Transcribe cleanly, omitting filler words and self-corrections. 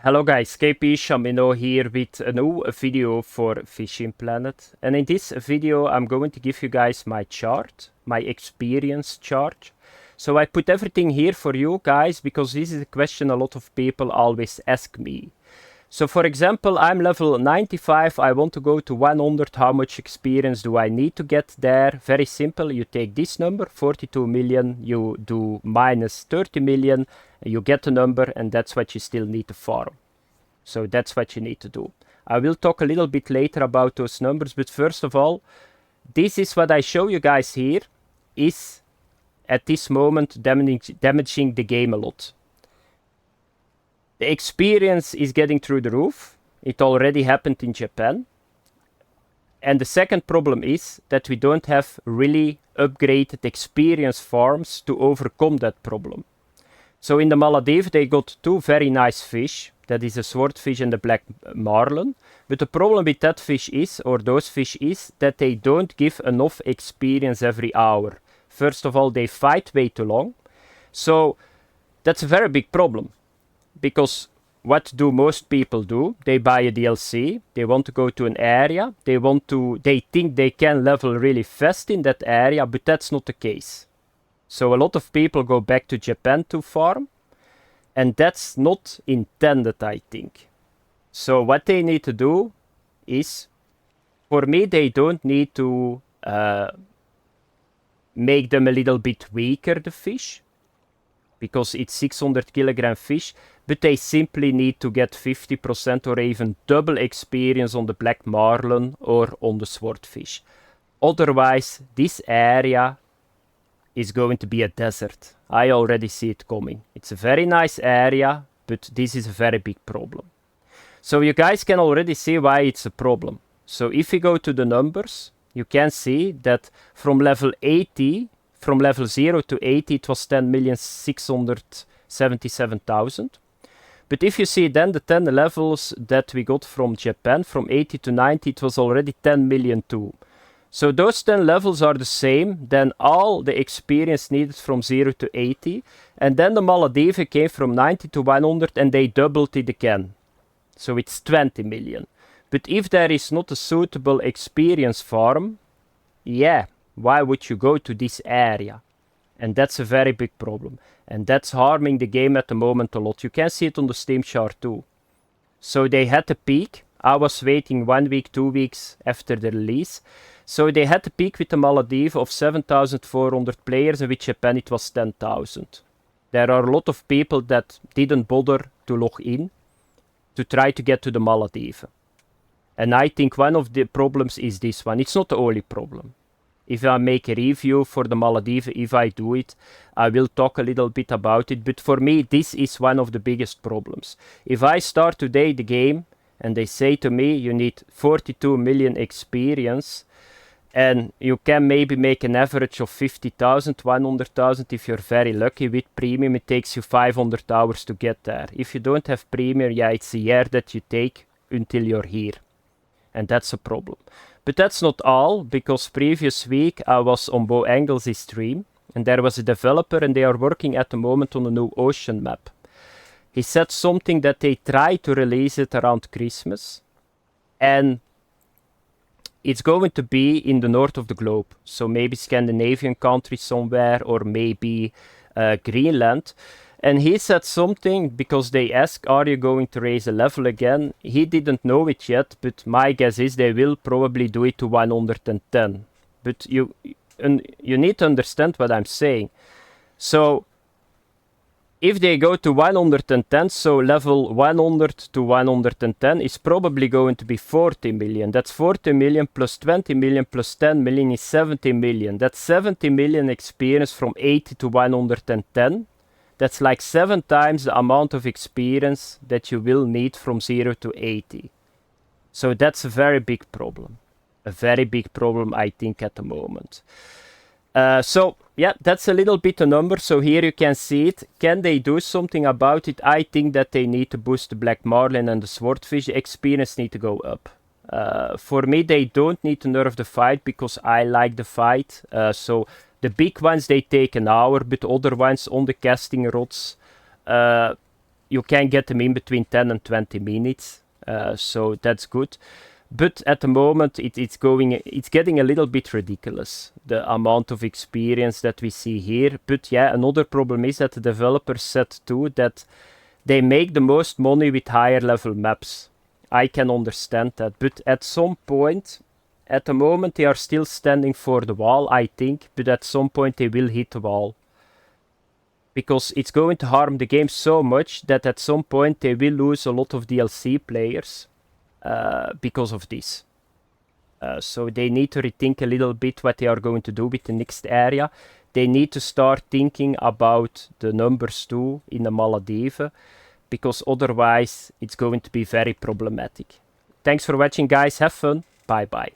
Hello guys, KP Shamino here with a new video for Fishing Planet. And in this video I'm going to give you guys my chart, my experience chart. So I put everything here for you guys because this is a question a lot of people always ask me. So for example, I'm level 95, I want to go to 100, how much experience do I need to get there? Very simple, you take this number, 42 million, you do minus 30 million, you get a number, and that's what you still need to farm. So that's what you need to do. I will talk a little bit later about those numbers, but first of all, this is what I show you guys here, is at this moment damaging the game a lot. The experience is getting through the roof. It already happened in Japan. And the second problem is that we don't have really upgraded experience farms to overcome that problem. So in the Maladiva they got two very nice fish. That is a swordfish and the black marlin. But the problem with that fish is, or those fish is, that they don't give enough experience every hour. First of all, they fight way too long. So that's a very big problem. Because what do most people do? They buy a DLC, they want to go to an area, they think they can level really fast in that area, but that's not the case. So a lot of people go back to Japan to farm, and that's not intended, I think. So what they need to do is, for me, they don't need to make them a little bit weaker, the fish, because it's 600 kilogram fish, but they simply need to get 50% or even double experience on the black marlin or on the swordfish. Otherwise, this area is going to be a desert. I already see it coming. It's a very nice area, but this is a very big problem. So you guys can already see why it's a problem. So if you go to the numbers, you can see that from level 80, from level 0 to 80, it was 10,677,000. But if you see then the 10 levels that we got from Japan, from 80 to 90, it was already 10 million too. So those 10 levels are the same, then all the experience needed from 0 to 80. And then the Maladiva came from 90 to 100 and they doubled it again. So it's 20 million. But if there is not a suitable experience farm, yeah, why would you go to this area? And that's a very big problem. And that's harming the game at the moment a lot. You can see it on the Steam chart too. So they had a peak. I was waiting 1 week, 2 weeks after the release. So they had a peak with the Maladiva of 7,400 players, and with Japan it was 10,000. There are a lot of people that didn't bother to log in to try to get to the Maladiva. And I think one of the problems is this one. It's not the only problem. If I make a review for the Maladiva, if I do it, I will talk a little bit about it. But for me, this is one of the biggest problems. If I start today the game and they say to me, you need 42 million experience, and you can maybe make an average of 50,000, 100,000 if you're very lucky. With premium, it takes you 500 hours to get there. If you don't have premium, yeah, it's a year that you take until you're here. And that's a problem. But that's not all, because previous week I was on Bo Engels' stream, and there was a developer, and they are working at the moment on a new ocean map. He said something that they try to release it around Christmas, and it's going to be in the north of the globe. So maybe Scandinavian countries somewhere, or maybe Greenland. And he said something, because they asked, are you going to raise a level again? He didn't know it yet, but my guess is they will probably do it to 110. But you need to understand what I'm saying. So if they go to 110, so level 100 to 110 is probably going to be 40 million. That's 40 million plus 20 million plus 10 million is 70 million. That's 70 million experience from 80 to 110. That's like 7 times the amount of experience that you will need from 0 to 80. So that's a very big problem. A very big problem, I think, at the moment. So, yeah, that's a little bit a number. So here you can see it. Can they do something about it? I think that they need to boost the black marlin and the swordfish. The experience need to go up. For me, they don't need to nerf the fight, because I like the fight. So the big ones, they take an hour, but other ones on the casting rods, you can get them in between 10 and 20 minutes, so that's good. But at the moment, it's getting a little bit ridiculous, the amount of experience that we see here. But yeah, another problem is that the developers said too that they make the most money with higher level maps. I can understand that, but at some point, at the moment they are still standing for the wall, I think, but at some point they will hit the wall. Because it's going to harm the game so much that at some point they will lose a lot of DLC players because of this. So they need to rethink a little bit what they are going to do with the next area. They need to start thinking about the numbers too in the Maladiva, because otherwise it's going to be very problematic. Thanks for watching, guys. Have fun. Bye bye.